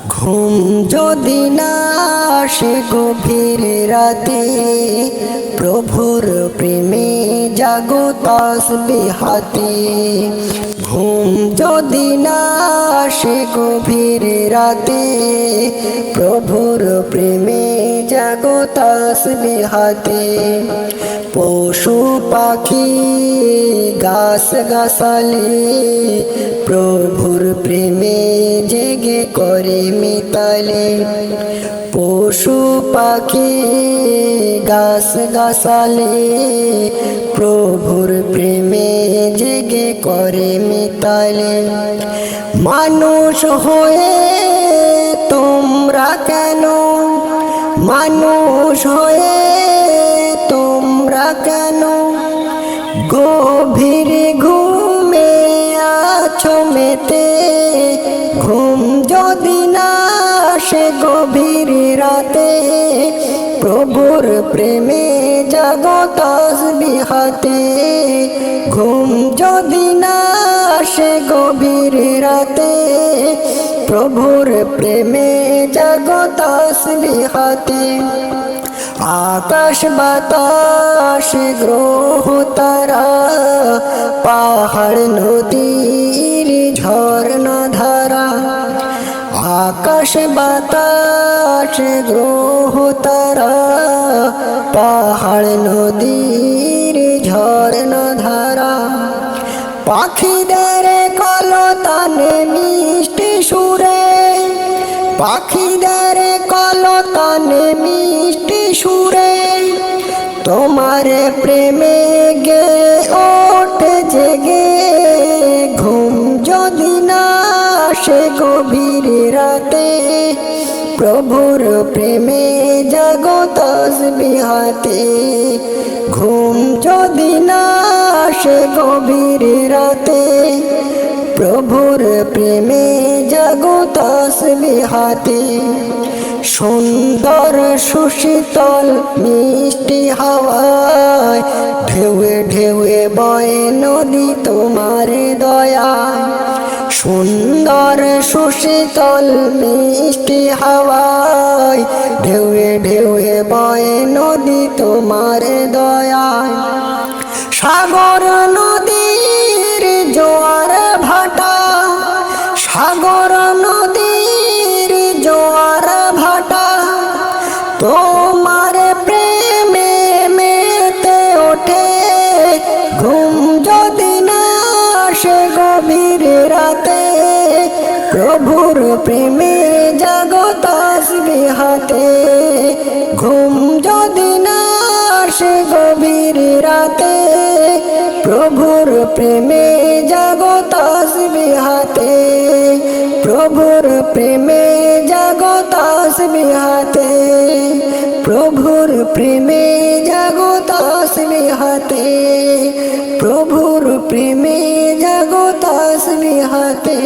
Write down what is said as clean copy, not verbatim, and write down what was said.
ঘুম যদি না আসে গভীর রাতে, প্রভুর প্রেমে জাগো তাসবিহ হাতে। ঘুম যদি না আসে গভীর রাতে, প্রভুর প্রেমে জাগো তাসবিহ হাতে। পশু পাখি গাছ গাছালি প্রভুর প্রেমে জেগে করে মিতালে। পশু পাখি গাছ গাছালি প্রভুর প্রেমে জেগে করে মিতালে। মানুষ হয়ে তোমরা কেন, মানুষ হয়ে তোমরা কেন গভীর ঘুমে আছো মেতে। ঘুম যদি না আসে গভীর রাতে, প্রভুর প্রেমে জাগো তাসবিহ হাতে। ঘুম যদি না আসে গভীর রাতে, প্রভুর প্রেমে জাগো তাসবিহ হাতে। আকাশ বাতাস গ্রহ তারা পাহাড় নদীর ঝর্ণা ধারা। আকাশ বাতাস গ্রহ তারা পাহাড় নদীর ঝর্ণা ধারা। পাখিদের কলতানে মিষ্টি সুরে, পাখিদের কলতানে মিষ্টি সুরে তোমার প্রেমে গে ওঠে জেগে। ঘুম যদি না আসে গভীর রাতে, প্রভুর প্রেমে জাগো তাসবিহ হাতে। ঘুম যদি না আসে গভীর রাতে, প্রভুর প্রেমে জাগো তাসবিহ হাতে। সুন্দর সুশীতল মিষ্টি হাওয়ায় ঢেউয়ে ঢেউয়ে বয়ে নদী তোমার দয়ায়। সুন্দর সুশীতল মিষ্টি হাওয়ায় ঢেউয়ে ঢেউয়ে বয়ে নদী তোমার দয়ায়। সাগর নদীর জোয়ার ভাটা, সাগর নদীর জোয়ার ভাটা তোমার প্রেমে মেতে ওঠে। ঘুম যদি না আসে গভীর রাতে, প্রভুর প্রেমে জাগো তাসবিহ হাতে। ঘুম যদি না আসে গভীর রাতে, প্রভুর প্রেমে জাগো তাসবিহ হাতে। প্রভুর প্রেমে জাগো তাসবিহ হাতে। প্রভুর প্রেমে জাগো তাসবিহ হাতে। প্রভুর প্রেমে জাগো তাসবিহ হাতে।